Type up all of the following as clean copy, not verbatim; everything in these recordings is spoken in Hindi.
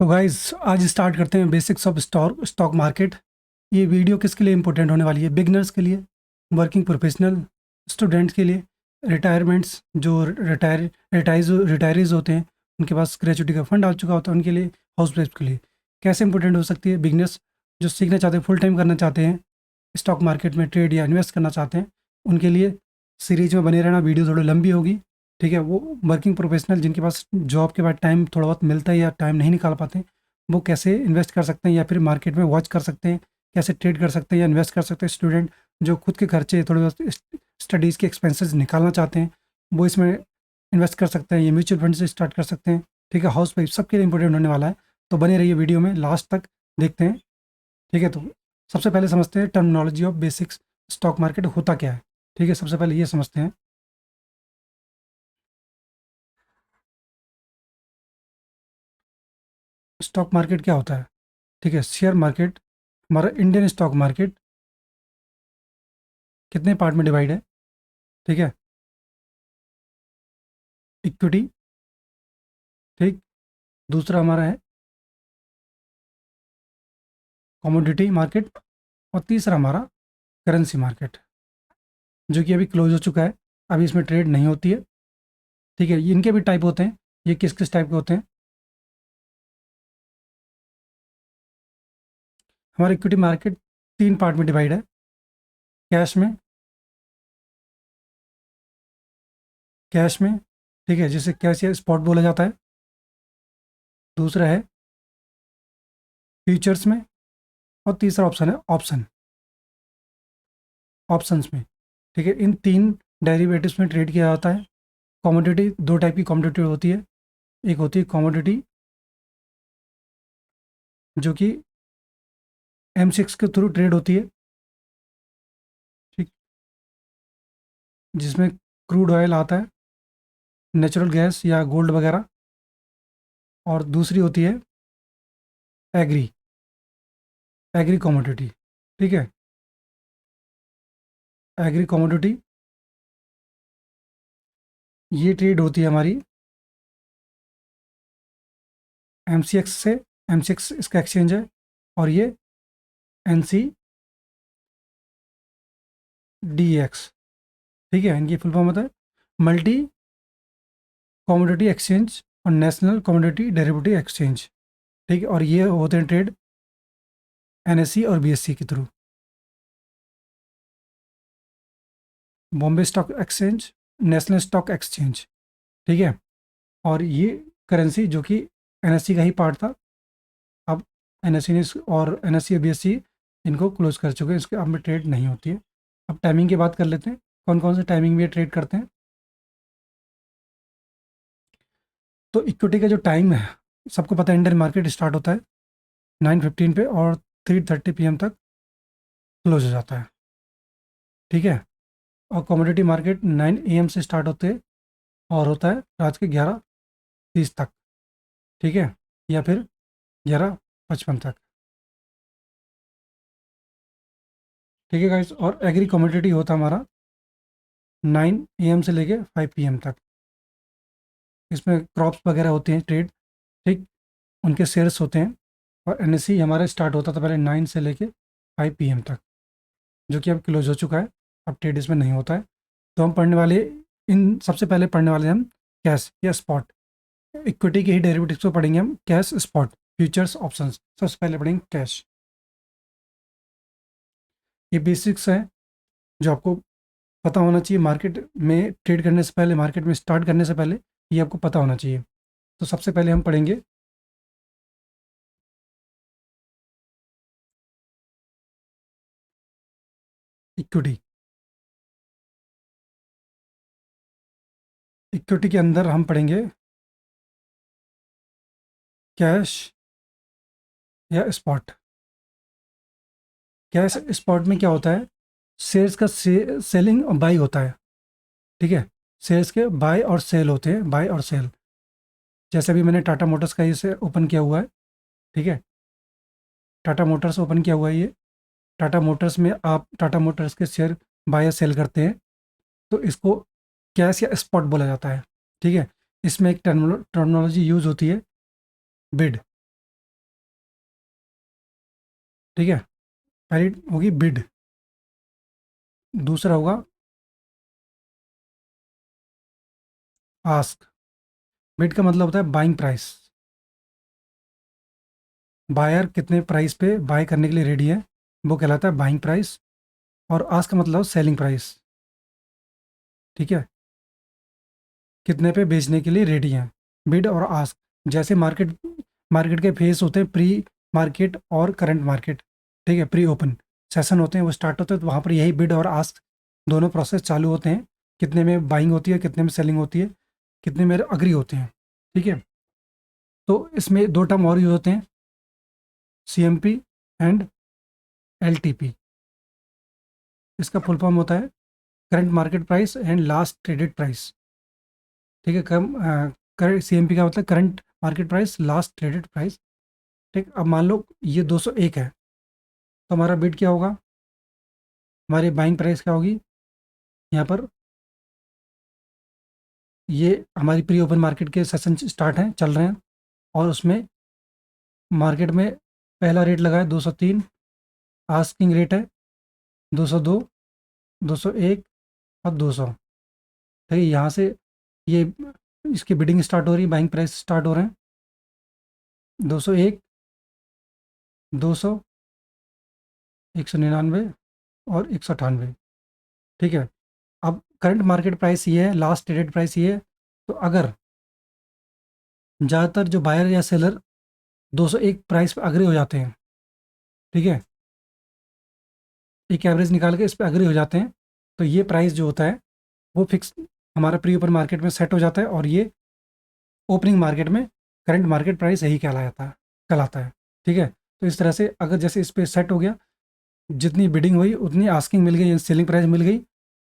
तो गाइस आज स्टार्ट करते हैं बेसिक्स ऑफ स्टॉक मार्केट। ये वीडियो किसके लिए इंपॉर्टेंट होने वाली है? बिगनर्स के लिए, वर्किंग प्रोफेशनल, स्टूडेंट्स के लिए, रिटायरमेंट्स जो रिटायरीज होते हैं, उनके पास ग्रेचुटी का फंड आ चुका होता है, उनके लिए, हाउस वाइफ के लिए। कैसे इंपॉर्टेंट हो सकती है? बिगनर्स जो सीखना चाहते हैं, फुल टाइम करना चाहते हैं, स्टॉक मार्केट में ट्रेड या इन्वेस्ट करना चाहते हैं, उनके लिए सीरीज में बने रहना। वीडियो थोड़ी लंबी होगी, ठीक है। वो वर्किंग प्रोफेशनल जिनके पास जॉब के बाद टाइम थोड़ा बहुत मिलता है या टाइम नहीं निकाल पाते हैं, वो कैसे इन्वेस्ट कर सकते हैं या फिर मार्केट में वॉच कर सकते हैं, कैसे ट्रेड कर सकते हैं या इन्वेस्ट कर सकते हैं। स्टूडेंट जो खुद के खर्चे थोड़े बहुत स्टडीज़ के एक्सपेंसेस निकालना चाहते हैं, वो इसमें इन्वेस्ट कर सकते हैं। ये म्यूचुअल फंड से स्टार्ट कर सकते हैं, ठीक है। हाउस वाइफ सबके लिए इंपॉर्टेंट होने वाला है, तो बने रहिए वीडियो में लास्ट तक, देखते हैं, ठीक है। तो सबसे पहले समझते हैं terminology of basics. Stock market होता क्या है, ठीक है। सबसे पहले ये समझते हैं स्टॉक मार्केट क्या होता है, ठीक है। शेयर मार्केट, हमारा इंडियन स्टॉक मार्केट कितने पार्ट में डिवाइड है, ठीक है। इक्विटी, ठीक। दूसरा हमारा है कमोडिटी मार्केट, और तीसरा हमारा करेंसी मार्केट, जो कि अभी क्लोज हो चुका है, अभी इसमें ट्रेड नहीं होती है, ठीक है। इनके भी टाइप होते हैं। ये किस किस टाइप के होते हैं? हमारा इक्विटी मार्केट तीन पार्ट में डिवाइड है। कैश में, कैश में, ठीक है, जिसे कैश या स्पॉट बोला जाता है। दूसरा है फ्यूचर्स में, और तीसरा ऑप्शन है ऑप्शन, ऑप्शंस में, ठीक है। इन तीन डेरिवेटिव्स में ट्रेड किया जाता है। कमोडिटी, दो टाइप की कमोडिटी होती है। एक होती है कमोडिटी जो कि M6 के थ्रू ट्रेड होती है, ठीक, जिसमें क्रूड ऑयल आता है, नेचुरल गैस या गोल्ड वगैरह। और दूसरी होती है एग्री, एग्री कमोडिटी, ठीक है। एग्री कमोडिटी ये ट्रेड होती है हमारी MCX से। M6 इसका एक्सचेंज है, और ये NCDEX, ठीक है। इनकी फुल फॉर्म होता है मल्टी कमोडिटी एक्सचेंज और नेशनल कमोडिटी डेरिवेटिव एक्सचेंज, ठीक है। और ये होते हैं ट्रेड NSE और BSE के through, Bombay stock exchange, national stock exchange, ठीक है। और ये करेंसी जो कि NSE का ही पार्ट था, अब NSE ने और NSE और BSE इनको क्लोज कर चुके हैं, इसके अब में ट्रेड नहीं होती है। अब टाइमिंग की बात कर लेते हैं, कौन कौन से टाइमिंग में ट्रेड करते हैं। तो इक्विटी का जो टाइम है, सबको पता है, इंडियन मार्केट स्टार्ट होता है 9:15 पे और 3:30 PM तक क्लोज हो जाता है, ठीक है। और कमोडिटी मार्केट 9 AM से स्टार्ट होते हैं और होता है रात के 11:30 तक, ठीक है, या फिर 11:55 तक, ठीक है गाइस। और एग्री कमोडिटी होता है हमारा 9 AM से लेके 5 PM तक। इसमें क्रॉप्स वगैरह होते हैं ट्रेड, ठीक, उनके शेयर्स होते हैं। और NSE हमारा स्टार्ट होता था पहले 9 से लेके 5 PM तक, जो कि अब क्लोज हो चुका है, अब ट्रेड इसमें नहीं होता है। तो हम पढ़ने वाले, इन सबसे पहले पढ़ने वाले हम कैश या स्पॉट। इक्विटी के ही डेरिवेटिव्स को पढ़ेंगे हम, कैश, स्पॉट, फ्यूचर्स, ऑप्शंस। सबसे पहले पढ़ेंगे कैश। ये बेसिक्स है जो आपको पता होना चाहिए मार्केट में ट्रेड करने से पहले, मार्केट में स्टार्ट करने से पहले, ये आपको पता होना चाहिए। तो सबसे पहले हम पढ़ेंगे इक्विटी। इक्विटी के अंदर हम पढ़ेंगे कैश या स्पॉट। कैश स्पॉट में क्या होता है? शेयर्स का सेलिंग और बाई होता है, ठीक है। शेयर्स के बाय और सेल होते हैं, बाय और सेल। जैसे अभी मैंने टाटा मोटर्स का इसे ओपन किया हुआ है, ठीक है। टाटा मोटर्स ओपन किया हुआ है ये। टाटा मोटर्स में आप टाटा मोटर्स के शेयर बाय या सेल करते हैं, तो इसको कैश या स्पॉट बोला जाता है, ठीक है। इसमें एक टर्मिनोलॉजी यूज होती है, बिड, ठीक है, पहली होगी बिड, दूसरा होगा आस्क। बिड का मतलब होता है बाइंग प्राइस, बायर कितने प्राइस पे बाय करने के लिए रेडी है, वो कहलाता है बाइंग प्राइस। और आस्क का मतलब सेलिंग प्राइस, ठीक है, कितने पे बेचने के लिए रेडी हैं। बिड और आस्क, जैसे मार्केट मार्केट के फेस होते हैं, प्री मार्केट और करंट मार्केट, ठीक है, प्री ओपन सेशन होते हैं, वो स्टार्ट होते हैं, तो वहाँ पर यही बिड और आस्क दोनों प्रोसेस चालू होते हैं। कितने में बाइंग होती है, कितने में सेलिंग होती है, कितने में अग्री होते हैं, ठीक है। तो इसमें दो टर्म और यूज होते हैं, CMP एंड LTP। इसका फुल फॉर्म होता है current market price and last traded price, ठीक है। करंट CMP का मतलब current market price, last traded price, ठीक। अब मान लो ये 201 है, तो हमारा बिड क्या होगा, हमारी बाइंग प्राइस क्या होगी यहाँ पर। ये हमारी प्री ओपन मार्केट के सेशन स्टार्ट हैं, चल रहे हैं, और उसमें मार्केट में पहला रेट लगा है 203, आस्किंग रेट है 202, 201 और 200, ठीक है। यहाँ से ये इसकी बिडिंग स्टार्ट हो रही है, बाइंग प्राइस स्टार्ट हो रहे हैं 201, 200, 199 और 198, ठीक है। अब करंट मार्केट प्राइस ये है, लास्ट ट्रेडेड प्राइस ये है। तो अगर ज़्यादातर जो बायर या सेलर 201 प्राइस पे अग्री हो जाते हैं, ठीक है, एक एवरेज निकाल के इस पे अग्री हो जाते हैं, तो ये प्राइस जो होता है वो फिक्स हमारा प्री ओपन मार्केट में सेट हो जाता है, और ये ओपनिंग मार्केट में करंट मार्केट प्राइस यही कहलाता है, ठीक है। तो इस तरह से अगर जैसे इस पे सेट हो गया, जितनी बिडिंग हुई उतनी आस्किंग मिल गई, सेलिंग प्राइस मिल गई,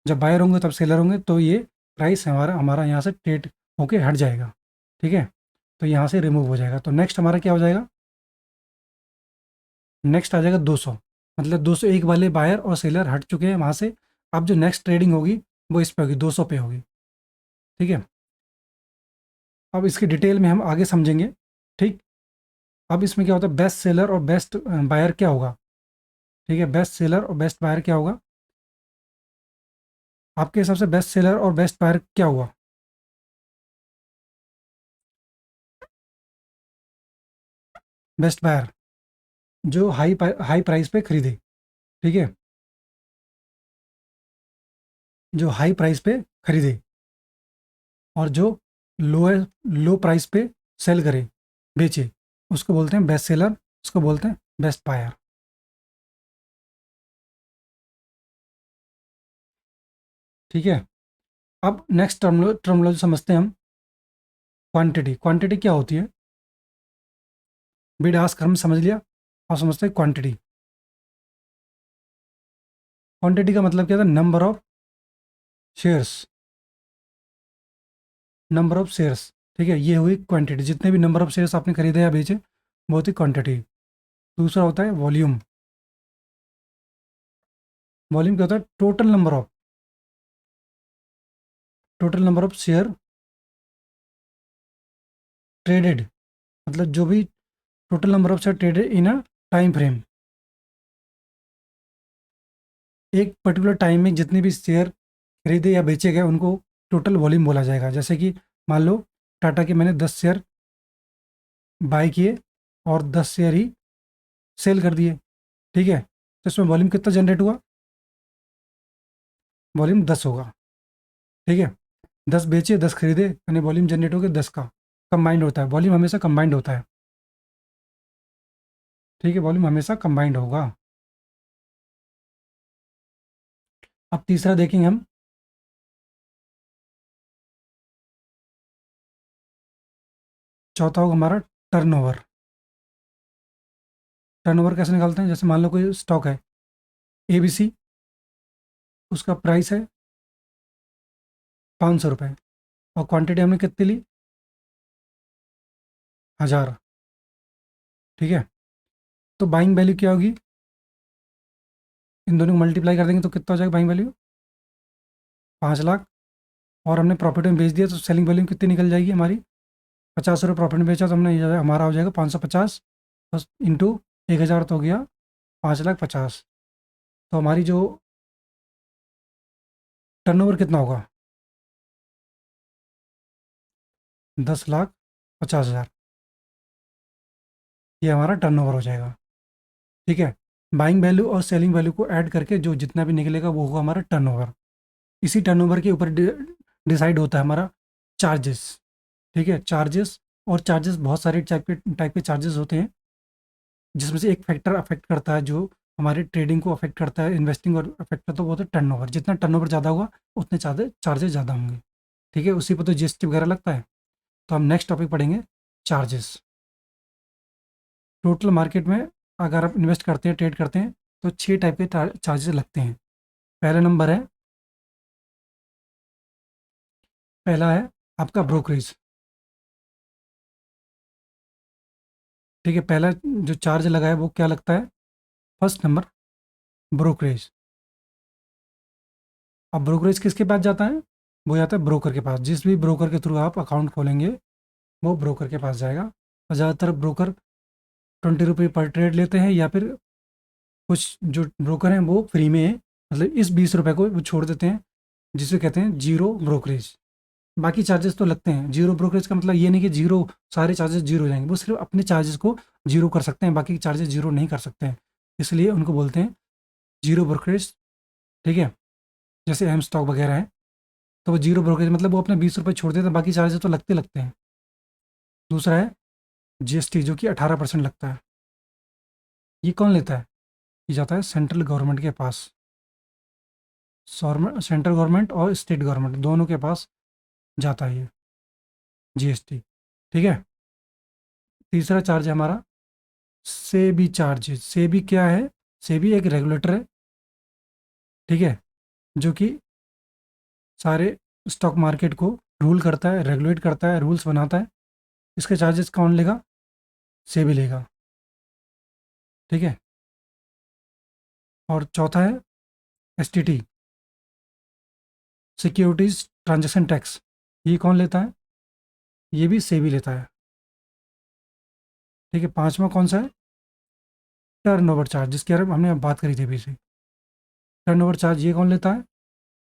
जब बायर होंगे तब सेलर होंगे, तो ये प्राइस हमारा हमारा यहाँ से ट्रेड होके हट जाएगा, ठीक है। तो यहाँ से रिमूव हो जाएगा। तो नेक्स्ट हमारा क्या हो जाएगा, नेक्स्ट आ जाएगा 200, मतलब 201 वाले बायर और सेलर हट चुके हैं वहाँ से। अब जो नेक्स्ट ट्रेडिंग होगी वो इस पे होगी, 200 पे होगी, ठीक है। अब इसकी डिटेल में हम आगे समझेंगे, ठीक। अब इसमें क्या होता है, बेस्ट सेलर और बेस्ट बायर क्या होगा, ठीक है। बेस्ट सेलर और बेस्ट बायर क्या होगा, आपके हिसाब से बेस्ट सेलर और बेस्ट बायर क्या हुआ। बेस्ट बायर जो हाई प्राइस पे खरीदे, ठीक है, जो हाई प्राइस पे खरीदे, और जो लो लो प्राइस पे सेल करे, बेचे, उसको बोलते हैं बेस्ट सेलर, उसको बोलते हैं बेस्ट बायर, ठीक है। अब नेक्स्ट टर्मोलॉजी समझते हैं हम, क्वांटिटी। क्वांटिटी क्या होती है, बिड आस्क हम समझ लिया, और समझते हैं क्वांटिटी। क्वांटिटी का मतलब क्या था, number of shares, number of shares, ठीक है, ये हुई क्वांटिटी। जितने भी नंबर ऑफ शेयर्स आपने खरीदे या बेचे, वो होती क्वांटिटी। दूसरा होता है वॉल्यूम। वॉल्यूम क्या होता है, total number of share traded, मतलब जो भी total number of share traded in a time frame, एक पर्टिकुलर टाइम में जितने भी शेयर खरीदे या बेचे गए उनको टोटल वॉल्यूम बोला जाएगा। जैसे कि मान लो टाटा के मैंने 10 शेयर बाय किए और 10 शेयर ही सेल कर दिए, ठीक है, तो इसमें वॉल्यूम कितना जनरेट हुआ, वॉल्यूम 10 होगा, ठीक है। 10 बेचे, 10 खरीदे, यानी वॉल्यूम जनरेट हो गया 10 का। कंबाइंड होता है, वॉल्यूम हमेशा कंबाइंड होता है, ठीक है, वॉल्यूम हमेशा कंबाइंड होगा। अब तीसरा देखेंगे हम, चौथा होगा हमारा टर्नओवर। टर्नओवर कैसे निकालते हैं, जैसे मान लो कोई स्टॉक है ABC, उसका प्राइस है 500 रुपये, और क्वांटिटी हमने कितनी ली, 1000, ठीक है। तो बाइंग वैल्यू क्या होगी, इन दोनों को मल्टीप्लाई कर देंगे तो कितना हो जाएगा बाइंग वैल्यू, 5 लाख। और हमने प्रॉफिट में बेच दिया तो सेलिंग वैल्यू कितनी निकल जाएगी हमारी, 50 रुपये प्रॉफिट में बेचा तो हमने हमारा हो जाएगा 550, बस इंटू 1000 तो हो गया 5,50,000, तो हमारी जो टर्नओवर कितना होगा? 10,50,000, ये हमारा टर्नओवर हो जाएगा। ठीक है, बाइंग वैल्यू और सेलिंग वैल्यू को ऐड करके जो जितना भी निकलेगा वो होगा हमारा टर्नओवर। इसी टर्नओवर के ऊपर डिसाइड होता है हमारा चार्जेस। ठीक है, चार्जेस, और चार्जेस बहुत सारे टाइप के चार्जेस होते हैं, जिसमें से एक फैक्टर अफेक्ट करता है जो हमारे ट्रेडिंग को अफेक्ट करता है, इन्वेस्टिंग और अफेक्ट करता है, वो होता है टर्नओवर। जितना टर्नओवर ज़्यादा होगा उतने चार्जेस ज़्यादा होंगे। ठीक है, उसी पर तो जीएसटी वगैरह लगता है। तो हम नेक्स्ट टॉपिक पढ़ेंगे, चार्जेस। टोटल मार्केट में अगर आप इन्वेस्ट करते हैं, ट्रेड करते हैं, तो 6 टाइप के चार्जेस लगते हैं। पहला नंबर है, पहला है आपका ब्रोकरेज। ठीक है, पहला जो चार्ज लगा है वो क्या लगता है? First number, brokerage. अब ब्रोकरेज किसके पास जाता है? वो जाता है ब्रोकर के पास। जिस भी ब्रोकर के थ्रू आप अकाउंट खोलेंगे वो ब्रोकर के पास जाएगा। और ज़्यादातर ब्रोकर 20 रुपये पर ट्रेड लेते हैं, या फिर कुछ जो ब्रोकर हैं वो फ्री में, मतलब इस 20 रुपये को वो छोड़ देते हैं, जिसे कहते हैं जीरो ब्रोकरेज। बाकी चार्जेस तो लगते हैं। जीरो ब्रोकरेज का मतलब ये नहीं कि जीरो, सारे चार्जेस जीरो हो जाएंगे, वो सिर्फ अपने चार्जेस को जीरो कर सकते हैं, बाकी चार्जेस जीरो नहीं कर सकते हैं, इसलिए उनको बोलते हैं जीरो ब्रोकरेज। ठीक है, जैसे एम स्टॉक वगैरह है, तो वो जीरो ब्रोकरेज मतलब वो अपने 20 रुपये छोड़ देते हैं, बाकी चार्जेस तो लगते लगते हैं। दूसरा है जीएसटी, जो कि 18% लगता है। ये कौन लेता है? ये जाता है सेंट्रल गवर्नमेंट के पास। सेंट्रल गवर्नमेंट और स्टेट गवर्नमेंट दोनों के पास जाता है ये जीएसटी। ठीक है, तीसरा चार्ज है हमारा सेबी चार्जेस। सेबी क्या है? सेबी एक रेगुलेटर है। ठीक है, जो कि सारे स्टॉक मार्केट को रूल करता है, रेगुलेट करता है, रूल्स बनाता है। इसके चार्जेस कौन लेगा? सेबी लेगा। ठीक है, और चौथा है एसटीटी, सिक्योरिटीज ट्रांजैक्शन टैक्स। ये कौन लेता है? ये भी सेबी लेता है। ठीक है, पांचवा कौन सा है? टर्न ओवर चार्ज, जिसके बारे में हमने बात करी थी अभी से। टर्न ओवर चार्ज ये कौन लेता है?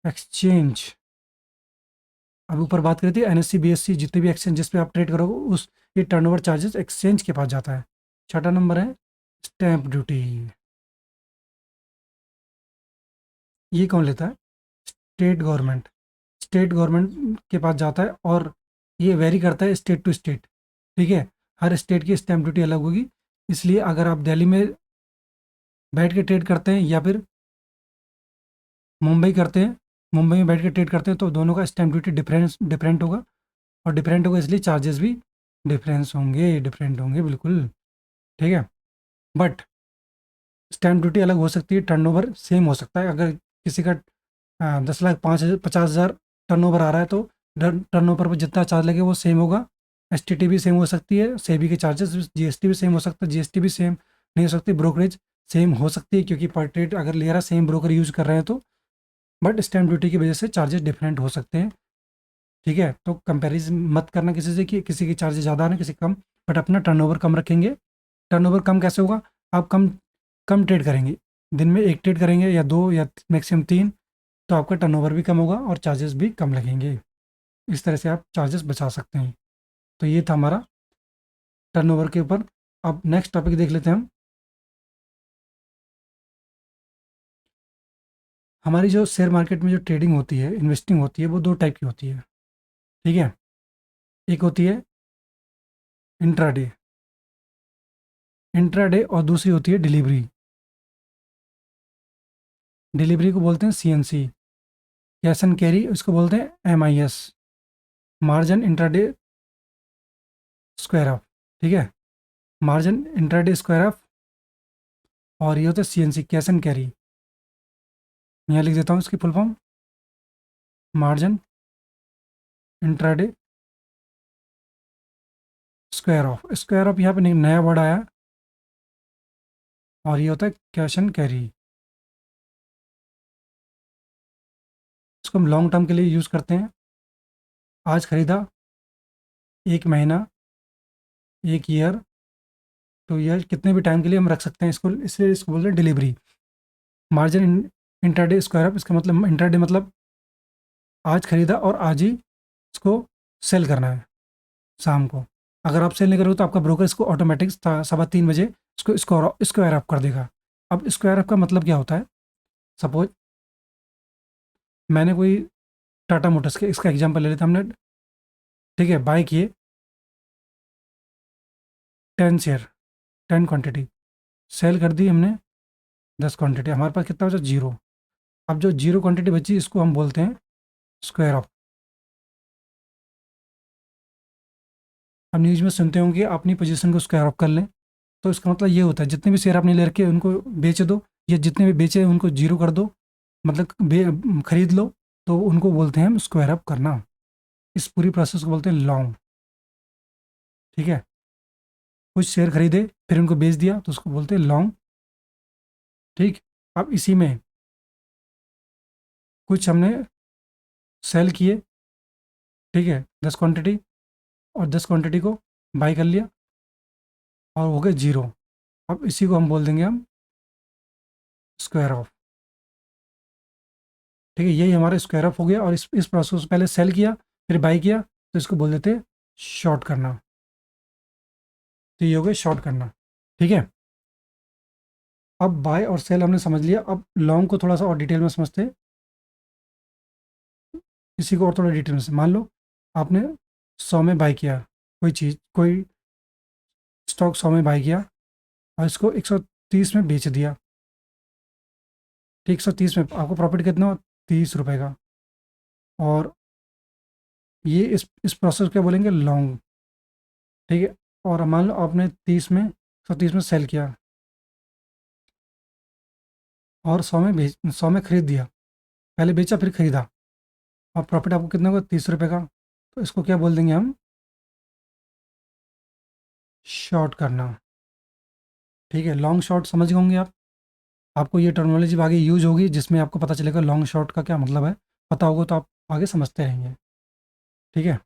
एक्सचेंज। अब ऊपर बात करी थी एनएससी बीएससी, जितने भी एक्सचेंज जिस पे आप ट्रेड करोगे उस, ये टर्नओवर चार्जेस एक्सचेंज के पास जाता है। छठा नंबर है स्टैंप ड्यूटी। ये कौन लेता है? State government. स्टेट गवर्नमेंट के पास जाता है, और ये वेरी करता है स्टेट टू स्टेट। ठीक है, हर स्टेट की स्टैंप ड्यूटी अलग होगी। इसलिए अगर आप दिल्ली में बैठ के ट्रेड करते हैं, या फिर मुंबई करते हैं, मुंबई में बैठ के ट्रेड करते हैं, तो दोनों का स्टैंप ड्यूटी डिफरेंट होगा। और डिफरेंट होगा इसलिए चार्जेस भी डिफरेंट होंगे बिल्कुल। ठीक है, बट स्टैंप ड्यूटी अलग हो सकती है, टर्नओवर सेम हो सकता है। अगर किसी का 10,50,000 टर्नओवर आ रहा है, तो टर्नओवर पर जितना चार्ज लगे वो सेम होगा। एसटीटी भी सेम हो सकती है, सेबी के चार्जेस, जीएसटी भी सेम हो सकता है, जीएसटी भी सेम नहीं हो सकती, ब्रोकरेज सेम हो सकती है, क्योंकि पर ट्रेड अगर ले रहा सेम ब्रोकर यूज़ कर रहे हैं तो। बट स्टैंप ड्यूटी की वजह से चार्जेस डिफरेंट हो सकते हैं। ठीक है, तो कंपैरिजन मत करना किसी से कि किसी के चार्जेस ज़्यादा ना किसी कम, बट अपना टर्नओवर कम रखेंगे। टर्नओवर कम कैसे होगा? आप कम कम ट्रेड करेंगे, दिन में एक ट्रेड करेंगे या दो या मैक्सिमम तीन, तो आपका टर्नओवर भी कम होगा और चार्जेस भी कम लगेंगे। इस तरह से आप चार्जेस बचा सकते हैं। तो ये था हमारा टर्नओवर के ऊपर। अब नेक्स्ट टॉपिक देख लेते हैं हम। हमारी जो शेयर मार्केट में जो ट्रेडिंग होती है, इन्वेस्टिंग होती है, वो 2 टाइप की होती है। ठीक है, एक होती है इंट्राडे, इंट्राडे, और दूसरी होती है डिलीवरी। डिलीवरी को बोलते हैं सीएनसी, कैश एंड कैरी, उसको बोलते हैं MIS, margin intraday square of. ठीक है, मार्जिन इंट्राडे स्क्वायर ऑफ, और ये होता है सीएनसी, कैश एंड कैरी। यहाँ लिख देता हूँ इसकी full form, margin intraday square of. Square of यहाँ पे नया वर्ड आया, और ये होता है कैश एंड कैरी। इसको हम लॉन्ग टर्म के लिए यूज़ करते हैं। आज खरीदा, 1 महीना, 1 ईयर, तो यह कितने भी टाइम के लिए हम रख सकते हैं इसको, इसलिए इसको बोलते हैं delivery. Margin intraday square up, इसका मतलब इंटरडे मतलब आज खरीदा और आज ही इसको सेल करना है शाम को। अगर आप सेल नहीं करोगे तो आपका ब्रोकर इसको ऑटोमेटिक 3:15 बजे इसको स्क्वायर अप कर देगा। अब स्क्वायर अप का मतलब क्या होता है? सपोज मैंने कोई टाटा मोटर्स के, इसका एग्जांपल ले लेते हैं हमने, ठीक है, बाय किए 10 शेयर, 10 क्वांटिटी, सेल कर दी हमने 10 क्वांटिटी, हमारे पास कितना बचा? जीरो। अब जो जीरो क्वांटिटी बची इसको हम बोलते हैं स्क्वायर ऑफ। अब न्यूज़ में सुनते होंगे अपनी पोजीशन को स्क्वायर ऑफ कर लें, तो इसका मतलब ये होता है जितने भी शेयर आपने ले रखे उनको बेच दो, या जितने भी बेचे हैं उनको जीरो कर दो, मतलब खरीद लो, तो उनको बोलते हैं हम स्क्वायर अप करना। इस पूरी प्रोसेस को बोलते हैं लॉन्ग। ठीक है, कुछ शेयर खरीदे फिर उनको बेच दिया तो उसको बोलते हैं लॉन्ग। ठीक, अब इसी में कुछ हमने सेल किए, ठीक है, 10 क्वांटिटी, और 10 क्वांटिटी को बाई कर लिया और हो गए जीरो। अब इसी को हम बोल देंगे हम स्क्वायर ऑफ। ठीक है, यही हमारा स्क्वायर ऑफ हो गया। और इस प्रोसेस को पहले सेल किया फिर बाई किया, तो इसको बोल देते हैं शॉर्ट करना। तो ये हो गया शॉर्ट करना। ठीक है, अब बाय और सेल हमने समझ लिया, अब लॉन्ग को थोड़ा सा और डिटेल में समझते हैं। इसी को और थोड़ा डिटेल में से, मान लो आपने 100 में बाई किया कोई चीज़, कोई स्टॉक 100 में बाई किया और इसको 130 में बेच दिया। ठीक, 130 में आपको प्रॉफिट कितना हो? 30 रुपये का। और ये इस प्रोसेस को बोलेंगे लॉन्ग। ठीक है, और मान लो आपने 130 में सेल किया और 100 में खरीद दिया, पहले बेचा फिर खरीदा, और प्रॉफिट आपको कितना होगा? 30 रुपये का। तो इसको क्या बोल देंगे हम? शॉर्ट करना। ठीक है, लॉन्ग शॉर्ट समझ गए होंगे आप। आपको ये टर्मिनोलॉजी आगे यूज होगी जिसमें आपको पता चलेगा लॉन्ग शॉर्ट का क्या मतलब है। पता होगा तो आप आगे समझते रहेंगे। ठीक है,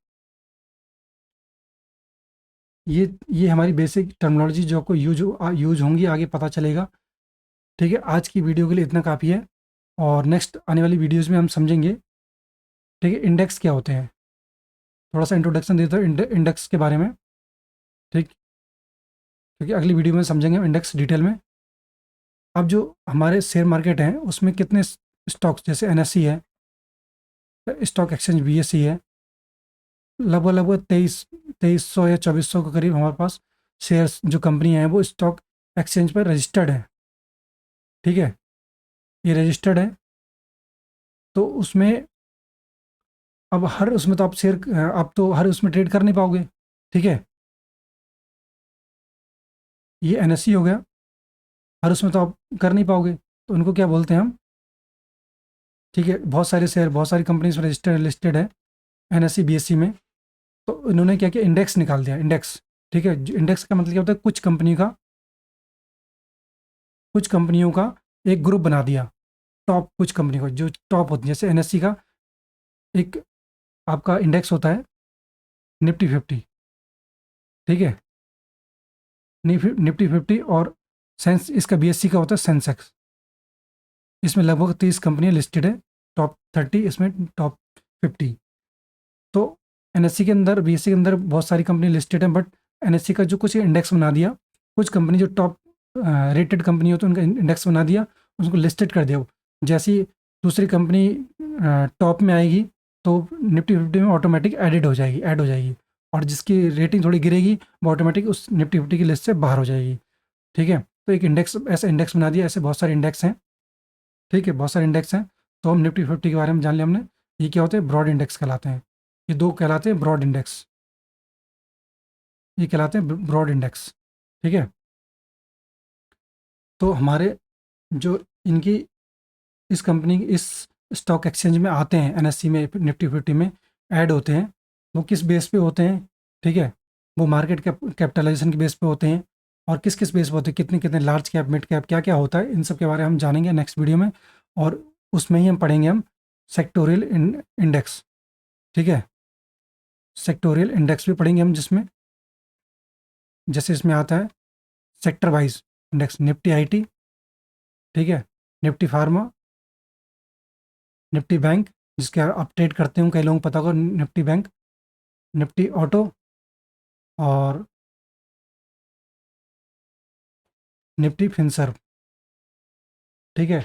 ये हमारी बेसिक टर्मिनोलॉजी जो आपको यूज होंगी, आगे पता चलेगा। ठीक है, आज की वीडियो के लिए इतना काफ़ी है, और नेक्स्ट आने वाली वीडियोज़ में हम समझेंगे, ठीक है, इंडेक्स क्या होते हैं। थोड़ा सा इंट्रोडक्शन देता हूँ इंडेक्स के बारे में। ठीक, क्योंकि अगली वीडियो में समझेंगे इंडेक्स डिटेल में। अब जो हमारे शेयर मार्केट हैं उसमें कितने स्टॉक्स, जैसे एनएससी है, स्टॉक एक्सचेंज बीएसई है, लगभग लगभग 2300 या 2400 के करीब हमारे पास शेयर्स जो कंपनियां हैं वो स्टॉक एक्सचेंज पर रजिस्टर्ड है। ठीक है, ये रजिस्टर्ड है, तो उसमें अब हर उसमें तो आप तो हर उसमें ट्रेड कर नहीं पाओगे। ठीक है, ये एनएससी हो गया, हर उसमें तो आप कर नहीं पाओगे, तो उनको क्या बोलते हैं हम? ठीक है, बहुत सारे शेयर बहुत सारी कंपनीज में रजिस्टर्ड लिस्टेड है एनएससी बीएससी में। तो इन्होंने क्या किया? इंडेक्स निकाल दिया, इंडेक्स। ठीक है, इंडेक्स का मतलब क्या होता है? कुछ कंपनियों का एक ग्रुप बना दिया, टॉप कुछ कंपनी को जो टॉप होती है, जैसे एनएससी का एक आपका इंडेक्स होता है निफ्टी 50। ठीक है, निफ्टी 50, और सेंस इसका बीएससी का होता है सेंसेक्स। इसमें लगभग 30 कंपनियां लिस्टेड है, टॉप 30 इसमें टॉप 50। तो एनएससी के अंदर बीएससी के अंदर बहुत सारी कंपनी लिस्टेड है, बट एनएससी का जो कुछ इंडेक्स बना दिया, कुछ कंपनी जो टॉप रेटेड कंपनी हो तो उनका इंडेक्स बना दिया, उसको लिस्टेड कर दिया। जैसी दूसरी कंपनी टॉप में आएगी तो निफ्टी 50 में ऑटोमेटिक ऐड हो जाएगी, और जिसकी रेटिंग थोड़ी गिरेगी वो ऑटोमेटिक उस निफ्टी 50 की लिस्ट से बाहर हो जाएगी। ठीक है, तो एक इंडेक्स, ऐसा इंडेक्स बना दिया, ऐसे बहुत सारे इंडेक्स हैं। ठीक है, बहुत सारे इंडेक्स हैं, तो हम निफ्टी 50 के बारे में जान लिया हमने। ये क्या होते हैं? ब्रॉड इंडेक्स कहलाते हैं। ये दो कहलाते हैं ब्रॉड इंडेक्स, ये कहलाते हैं ब्रॉड इंडेक्स। ठीक है, तो हमारे जो इनकी इस कंपनी इस स्टॉक एक्सचेंज में आते हैं, एनएससी में निफ्टी 50 में ऐड होते हैं, वो किस बेस पे होते हैं? ठीक है, वो मार्केट कैपिटलाइजेशन के बेस पे होते हैं, और किस किस बेस पे होते हैं, कितने कितने लार्ज कैप मिड कैप क्या क्या होता है, इन सब के बारे में हम जानेंगे नेक्स्ट वीडियो में। और उसमें ही हम पढ़ेंगे हम सेक्टोरियल इंडेक्स। ठीक है, सेक्टोरियल इंडेक्स भी पढ़ेंगे हम, जिसमें जैसे इसमें आता है sector wise index, Nifty IT, ठीक है, निफ्टी फार्मा, निफ्टी बैंक जिसके आप ट्रेड करते हो, कई लोगों को पता होगा निफ्टी बैंक, निफ्टी ऑटो और निफ्टी फिनसर्व, ठीक है।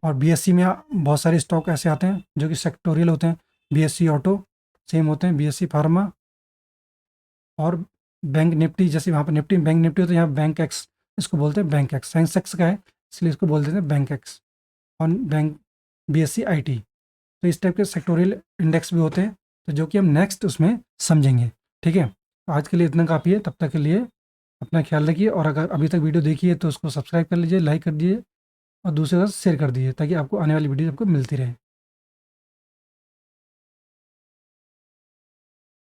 और बीएससी में बहुत सारे स्टॉक ऐसे आते हैं जो कि सेक्टोरियल होते हैं, बीएससी ऑटो सेम होते हैं, बीएससी फार्मा और बैंक निफ्टी, जैसे वहाँ पर निफ्टी बैंक निफ्टी होता है, यहाँ बैंक एक्स इसको बोलते हैं, बैंक एक्स सेंसेक्स का है इसलिए इसको बोल देते हैं बैंक एक्स, और बैंक बीएससी आईटी। तो इस टाइप के सेक्टोरियल इंडेक्स भी होते हैं, तो जो कि हम नेक्स्ट उसमें समझेंगे, ठीक है। तो आज के लिए इतना काफ़ी है, तब तक के लिए अपना ख्याल रखिए, और अगर अभी तक वीडियो देखी है तो उसको सब्सक्राइब कर लीजिए, लाइक कर दीजिए और दूसरे के साथ शेयर कर दीजिए ताकि आपको आने वाली वीडियो आपको मिलती रहे।